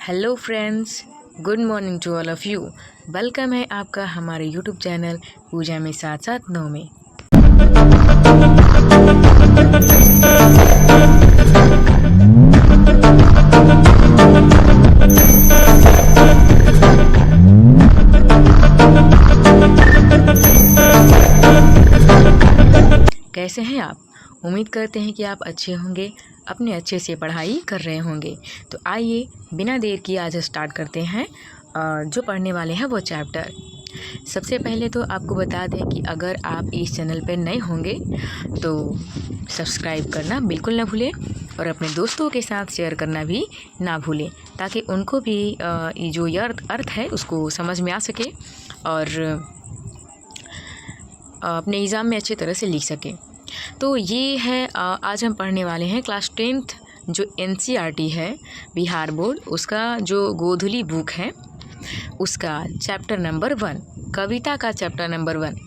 Hello friends, good morning to all of you. Welcome है आपका हमारे यूट्यूब चैनल पूजा में साथ साथ 9 में। कैसे हैं आप? उम्मीद करते हैं कि आप अच्छे होंगे, अपने अच्छे से पढ़ाई कर रहे होंगे। तो आइए बिना देर किए आज स्टार्ट करते हैं। जो पढ़ने वाले हैं वो चैप्टर। सबसे पहले तो आपको बता दें कि अगर आप इस चैनल पर नए होंगे तो सब्सक्राइब करना बिल्कुल ना भूलें और अपने दोस्तों के साथ शेयर करना भी ना भूलें, ताकि उनको भी ये जो अर्थ है उसको समझ में आ सके और अपने एग्ज़ाम में अच्छी तरह से लिख सकें। तो ये है आज हम पढ़ने वाले हैं क्लास 10th जो NCERT है बिहार बोर्ड, उसका जो गोधुली बुक है उसका चैप्टर नंबर 1, कविता का चैप्टर नंबर 1,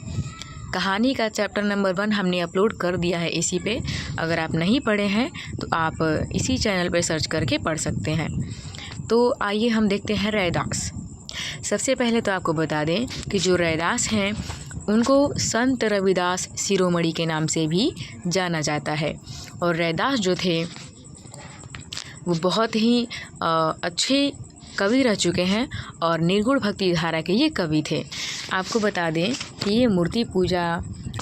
कहानी का चैप्टर नंबर 1 हमने अपलोड कर दिया है इसी पे। अगर आप नहीं पढ़े हैं तो आप इसी चैनल पे सर्च करके पढ़ सकते हैं। तो आइए हम देखते हैं रैदास। सबसे पहले तो आपको बता दें कि जो रैदास हैं उनको संत रविदास शिरोमणि के नाम से भी जाना जाता है। और रैदास जो थे वो बहुत ही अच्छे कवि रह चुके हैं और निर्गुण भक्ति धारा के ये कवि थे। आपको बता दें कि ये मूर्ति पूजा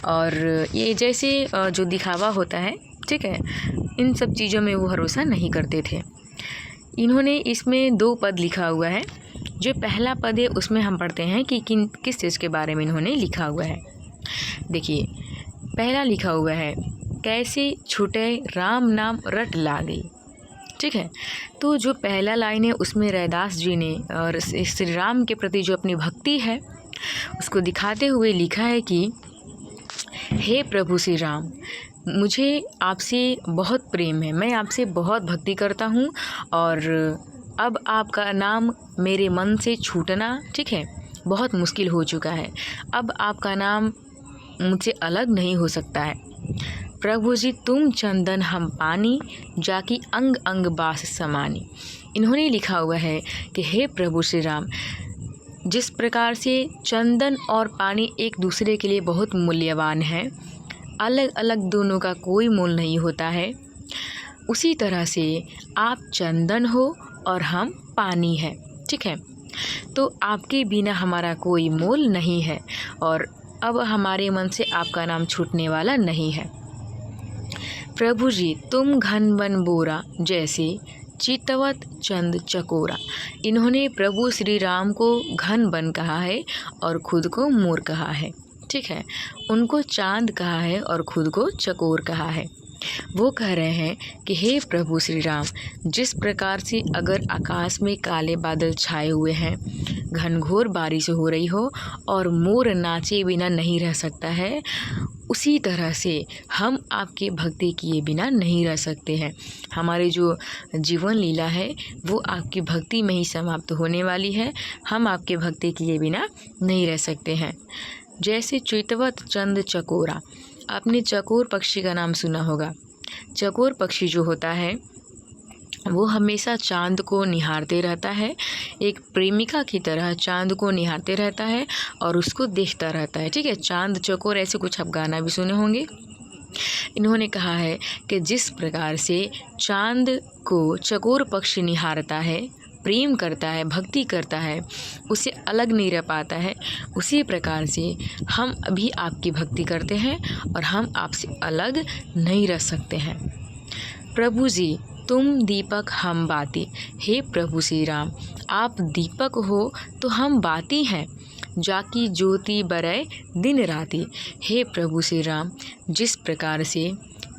और ये जैसे जो दिखावा होता है, ठीक है, इन सब चीज़ों में वो भरोसा नहीं करते थे। इन्होंने इसमें 2 पद लिखा हुआ है। जो पहला पद है उसमें हम पढ़ते हैं कि किस चीज़ के बारे में इन्होंने लिखा हुआ है। देखिए, पहला लिखा हुआ है, कैसे छूटे राम नाम रट लागे। ठीक है, तो जो पहला लाइन है उसमें रैदास जी ने और श्री राम के प्रति जो अपनी भक्ति है उसको दिखाते हुए लिखा है कि हे प्रभु श्री राम, मुझे आपसे बहुत प्रेम है, मैं आपसे बहुत भक्ति करता हूँ और अब आपका नाम मेरे मन से छूटना, ठीक है, बहुत मुश्किल हो चुका है। अब आपका नाम मुझसे अलग नहीं हो सकता है। प्रभु जी तुम चंदन हम पानी, जाकी अंग अंग बास समानी। इन्होंने लिखा हुआ है कि हे प्रभु श्री राम, जिस प्रकार से चंदन और पानी एक दूसरे के लिए बहुत मूल्यवान है, अलग अलग दोनों का कोई मोल नहीं होता है, उसी तरह से आप चंदन हो और हम पानी है। ठीक है, तो आपके बिना हमारा कोई मोल नहीं है और अब हमारे मन से आपका नाम छूटने वाला नहीं है। प्रभु जी तुम घन वन बोरा, जैसे चितवत चंद चकोरा। इन्होंने प्रभु श्री राम को घन वन कहा है और खुद को मोर कहा है। ठीक है, उनको चांद कहा है और खुद को चकोर कहा है। वो कह रहे हैं कि हे प्रभु श्री राम, जिस प्रकार से अगर आकाश में काले बादल छाए हुए हैं, घनघोर बारिश हो रही हो और मोर नाचे बिना नहीं रह सकता है, उसी तरह से हम आपके भक्ति किए बिना नहीं रह सकते हैं। हमारे जो जीवन लीला है वो आपकी भक्ति में ही समाप्त होने वाली है। हम आपके भक्ति किए बिना नहीं रह सकते हैं। जैसे चितवत चंद चकोरा, आपने चकोर पक्षी का नाम सुना होगा। चकोर पक्षी जो होता है वो हमेशा चांद को निहारते रहता है, एक प्रेमिका की तरह चांद को निहारते रहता है और उसको देखता रहता है। ठीक है, चांद चकोर ऐसे कुछ आप गाना भी सुने होंगे। इन्होंने कहा है कि जिस प्रकार से चांद को चकोर पक्षी निहारता है, प्रेम करता है, भक्ति करता है, उससे अलग नहीं रह पाता है, उसी प्रकार से हम अभी आपकी भक्ति करते हैं और हम आपसे अलग नहीं रह सकते हैं। प्रभु जी तुम दीपक हम बाती। हे प्रभु श्री राम, आप दीपक हो तो हम बाती हैं, जाकी ज्योति बरय दिन राती। हे प्रभु श्री राम, जिस प्रकार से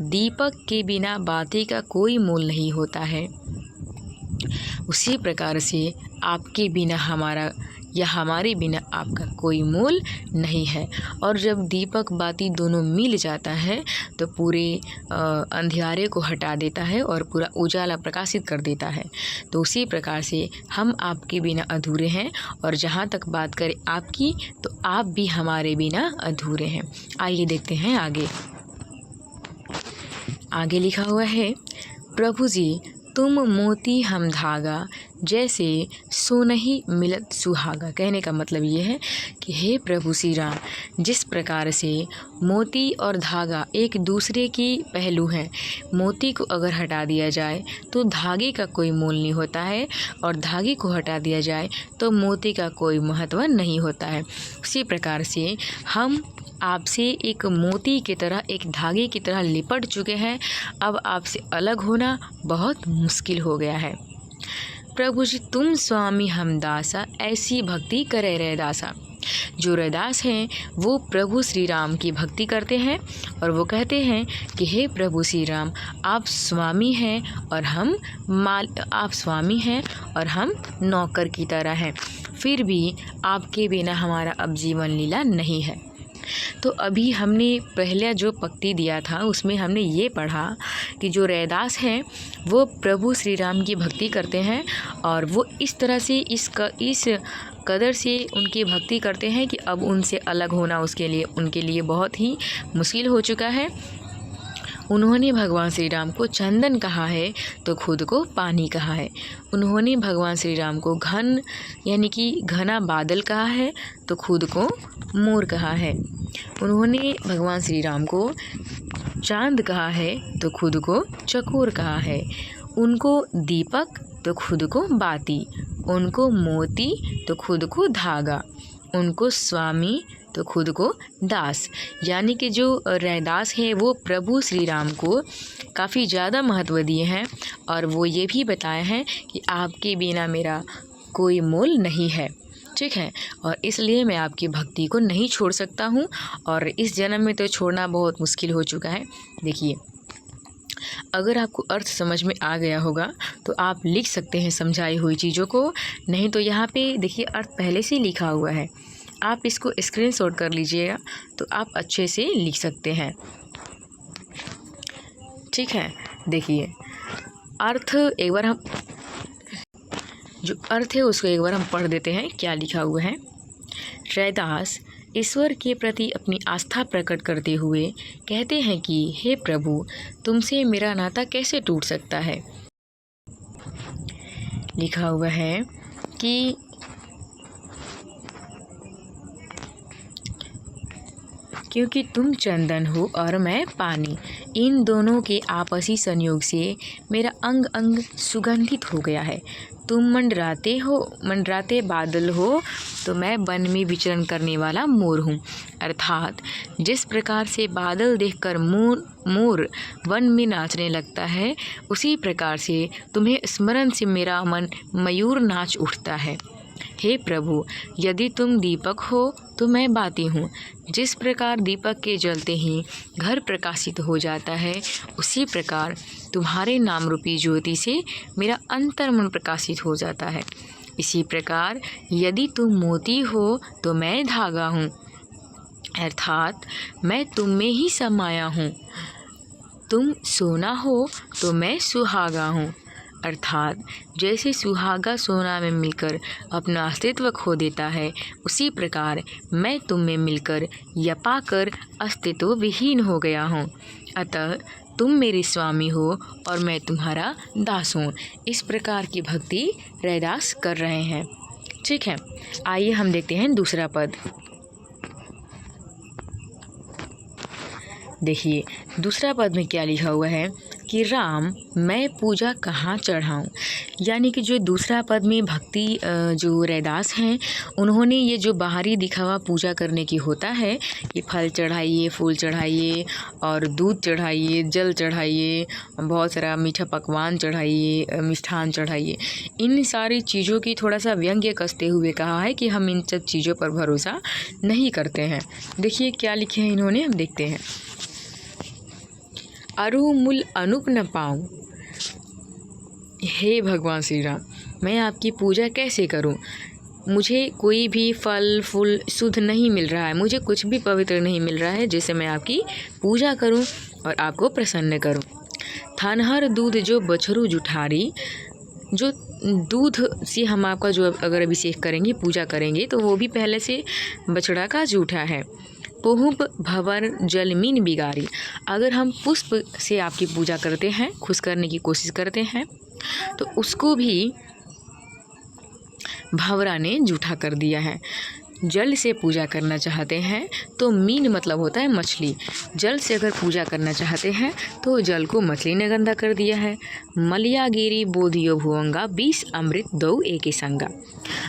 दीपक के बिना बाती का कोई मोल नहीं होता है, उसी प्रकार से आपके बिना हमारा या हमारे बिना आपका कोई मोल नहीं है। और जब दीपक बाती दोनों मिल जाता है तो पूरे अंधियारे को हटा देता है और पूरा उजाला प्रकाशित कर देता है। तो उसी प्रकार से हम आपके बिना अधूरे हैं और जहाँ तक बात करें आपकी, तो आप भी हमारे बिना अधूरे हैं। आइए देखते हैं आगे। आगे लिखा हुआ है, प्रभु जी तुम मोती हम धागा, जैसे सोनहि मिलत सुहागा। कहने का मतलब ये है कि हे प्रभु श्री राम, जिस प्रकार से मोती और धागा एक दूसरे की पहलू हैं, मोती को अगर हटा दिया जाए तो धागे का कोई मोल नहीं होता है, और धागे को हटा दिया जाए तो मोती का कोई महत्व नहीं होता है। उसी प्रकार से हम आपसे एक मोती की तरह, एक धागे की तरह लिपट चुके हैं। अब आपसे अलग होना बहुत मुश्किल हो गया है। प्रभु जी तुम स्वामी हम दासा, ऐसी भक्ति करे रैदासा। जो रैदास हैं वो प्रभु श्री राम की भक्ति करते हैं और वो कहते हैं कि हे प्रभु श्री राम, आप स्वामी हैं और हम नौकर की तरह हैं, फिर भी आपके बिना हमारा अब जीवन लीला नहीं है। तो अभी हमने पहले जो पंक्ति दिया था उसमें हमने ये पढ़ा कि जो रैदास हैं वो प्रभु श्री राम की भक्ति करते हैं और वो इस तरह से इस कदर से उनकी भक्ति करते हैं कि अब उनसे अलग होना उनके लिए बहुत ही मुश्किल हो चुका है। उन्होंने भगवान श्री राम को चंदन कहा है तो खुद को पानी कहा है। उन्होंने भगवान श्री राम को घन यानी कि घना बादल कहा है तो खुद को मोर कहा है। उन्होंने भगवान श्री राम को चांद कहा है तो खुद को चकोर कहा है। उनको दीपक तो खुद को बाती, उनको मोती तो खुद को धागा, उनको स्वामी तो खुद को दास। यानी कि जो रैदास है वो प्रभु श्री राम को काफ़ी ज़्यादा महत्व दिए हैं और वो ये भी बताए हैं कि आपके बिना मेरा कोई मोल नहीं है, ठीक है, और इसलिए मैं आपकी भक्ति को नहीं छोड़ सकता हूँ और इस जन्म में तो छोड़ना बहुत मुश्किल हो चुका है। देखिए, अगर आपको अर्थ समझ में आ गया होगा तो आप लिख सकते हैं समझाई हुई चीज़ों को, नहीं तो यहाँ पे देखिए अर्थ पहले से लिखा हुआ है, आप इसको स्क्रीनशॉट कर लीजिएगा तो आप अच्छे से लिख सकते हैं, ठीक है। देखिए अर्थ एक बार हम जो अर्थ है उसको एक बार हम पढ़ देते हैं क्या लिखा हुआ है। रैदास ईश्वर के प्रति अपनी आस्था प्रकट करते हुए कहते हैं कि हे प्रभु, तुमसे मेरा नाता कैसे टूट सकता है। लिखा हुआ है कि क्योंकि तुम चंदन हो और मैं पानी, इन दोनों के आपसी संयोग से मेरा अंग अंग सुगंधित हो गया है। तुम मंडराते बादल हो तो मैं वन में विचरण करने वाला मोर हूँ। अर्थात जिस प्रकार से बादल देखकर मोर वन में नाचने लगता है, उसी प्रकार से तुम्हें स्मरण से मेरा मन मयूर नाच उठता है। हे प्रभु, यदि तुम दीपक हो तो मैं बाती हूँ। जिस प्रकार दीपक के जलते ही घर प्रकाशित हो जाता है, उसी प्रकार तुम्हारे नाम रूपी ज्योति से मेरा अंतर्मन प्रकाशित हो जाता है। इसी प्रकार यदि तुम मोती हो तो मैं धागा हूँ, अर्थात मैं तुम में ही समाया हूँ। तुम सोना हो तो मैं सुहागा हूँ, अर्थात जैसे सुहागा सोना में मिलकर अपना अस्तित्व खो देता है, उसी प्रकार मैं तुम में मिलकर या पाकर अस्तित्व विहीन हो गया हूँ। अतः तुम मेरे स्वामी हो और मैं तुम्हारा दास हूँ। इस प्रकार की भक्ति रैदास कर रहे हैं, ठीक है। आइए हम देखते हैं दूसरा पद। देखिए दूसरा पद में क्या लिखा हुआ है कि राम मैं पूजा कहाँ चढ़ाऊँ। यानी कि जो दूसरा पद में भक्ति जो रैदास हैं उन्होंने ये जो बाहरी दिखावा पूजा करने की होता है कि फल चढ़ाइए, फूल चढ़ाइए और दूध चढ़ाइए, जल चढ़ाइए, बहुत सारा मीठा पकवान चढ़ाइए, मिष्ठान चढ़ाइए, इन सारी चीज़ों की थोड़ा सा व्यंग्य कसते हुए कहा है कि हम इन सब चीज़ों पर भरोसा नहीं करते हैं। देखिए क्या लिखे हैं इन्होंने, हम देखते हैं। अरु मूल अनुप न पाऊँ, हे भगवान श्री राम, मैं आपकी पूजा कैसे करूं? मुझे कोई भी फल फूल शुद्ध नहीं मिल रहा है, मुझे कुछ भी पवित्र नहीं मिल रहा है जिससे मैं आपकी पूजा करूं और आपको प्रसन्न करूं। थानहर दूध जो बछरू जुठारी, जो दूध से हम आपका जो अगर अभिषेक करेंगे, पूजा करेंगे, तो वो भी पहले से बछड़ा का जूठा है। पुष्प भंवर जलमीन बिगारी। अगर हम पुष्प से आपकी पूजा करते हैं, खुश करने की कोशिश करते हैं, तो उसको भी भंवरा ने जूठा कर दिया है। जल से पूजा करना चाहते हैं तो मीन मतलब होता है मछली। जल से अगर पूजा करना चाहते हैं तो जल को मछली ने गंदा कर दिया है। मलिया गिरी बोधियो भुवंगा 20 अमृत दो एक संगा।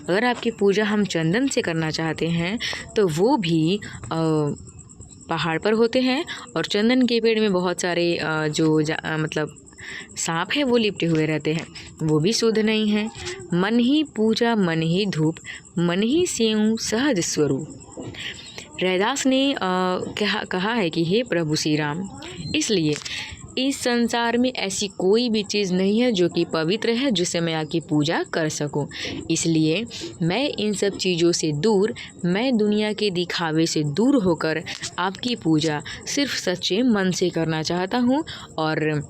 अगर आपकी पूजा हम चंदन से करना चाहते हैं तो वो भी पहाड़ पर होते हैं और चंदन के पेड़ में बहुत सारे मतलब सांप है वो लिपटे हुए रहते हैं, वो भी शुद्ध नहीं है। मन ही पूजा मन ही धूप मन ही सेऊ सहज स्वरूप। रैदास ने कहा है कि हे प्रभु श्री राम, इसलिए इस संसार में ऐसी कोई भी चीज़ नहीं है जो कि पवित्र है जिससे मैं आपकी पूजा कर सकूं। इसलिए मैं इन सब चीज़ों से दूर, मैं दुनिया के दिखावे से दूर होकर आपकी पूजा सिर्फ सच्चे मन से करना चाहता हूं। और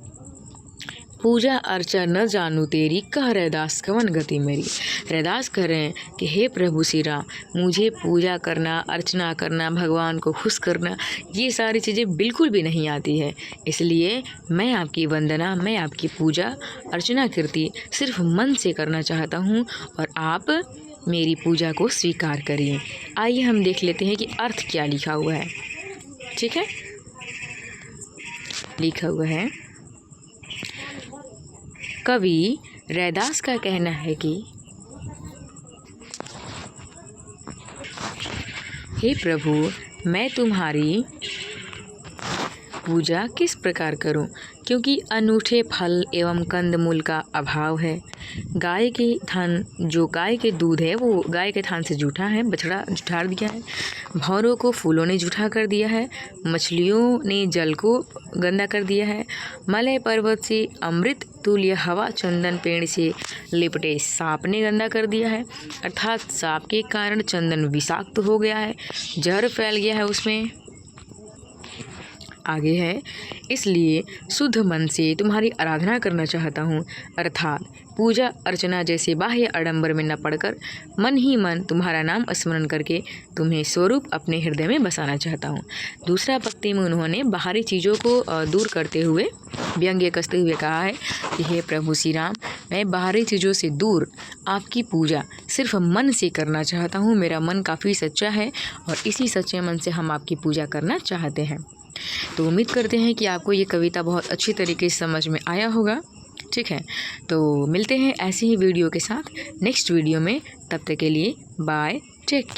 पूजा अर्चा न जानू तेरी, कह रैदास कवन गति मेरी। रैदास कह रहे हैं कि हे प्रभु श्री राम, मुझे पूजा करना, अर्चना करना, भगवान को खुश करना, ये सारी चीज़ें बिल्कुल भी नहीं आती है। इसलिए मैं आपकी वंदना, मैं आपकी पूजा अर्चना कीर्ति सिर्फ मन से करना चाहता हूँ और आप मेरी पूजा को स्वीकार करिए। आइए हम देख लेते हैं कि अर्थ क्या लिखा हुआ है। ठीक है, लिखा हुआ है, कवि रैदास का कहना है कि हे प्रभु, मैं तुम्हारी पूजा किस प्रकार करूं, क्योंकि अनूठे फल एवं कंदमूल का अभाव है। गाय के थान, जो गाय के दूध है वो गाय के थान से जूठा है, बछड़ा जुठार दिया है। भौरों को फूलों ने जूठा कर दिया है। मछलियों ने जल को गंदा कर दिया है। मलय पर्वत से अमृत तुल्य हवा चंदन पेड़ से लिपटे सांप ने गंदा कर दिया है। अर्थात सांप के कारण चंदन विषाक्त हो गया है, जहर फैल गया है उसमें। आगे है, इसलिए शुद्ध मन से तुम्हारी आराधना करना चाहता हूँ, अर्थात पूजा अर्चना जैसे बाह्य आडंबर में न पड़कर मन ही मन तुम्हारा नाम स्मरण करके तुम्हें स्वरूप अपने हृदय में बसाना चाहता हूँ। दूसरा पंक्ति में उन्होंने बाहरी चीज़ों को दूर करते हुए व्यंग्य कसते हुए कहा है कि हे प्रभु श्री राम, मैं बाहरी चीज़ों से दूर आपकी पूजा सिर्फ मन से करना चाहता हूँ। मेरा मन काफ़ी सच्चा है और इसी सच्चे मन से हम आपकी पूजा करना चाहते हैं। तो उम्मीद करते हैं कि आपको ये कविता बहुत अच्छी तरीके से समझ में आया होगा। ठीक है, तो मिलते हैं ऐसे ही वीडियो के साथ नेक्स्ट वीडियो में। तब तक के लिए बाय, टेक केयर।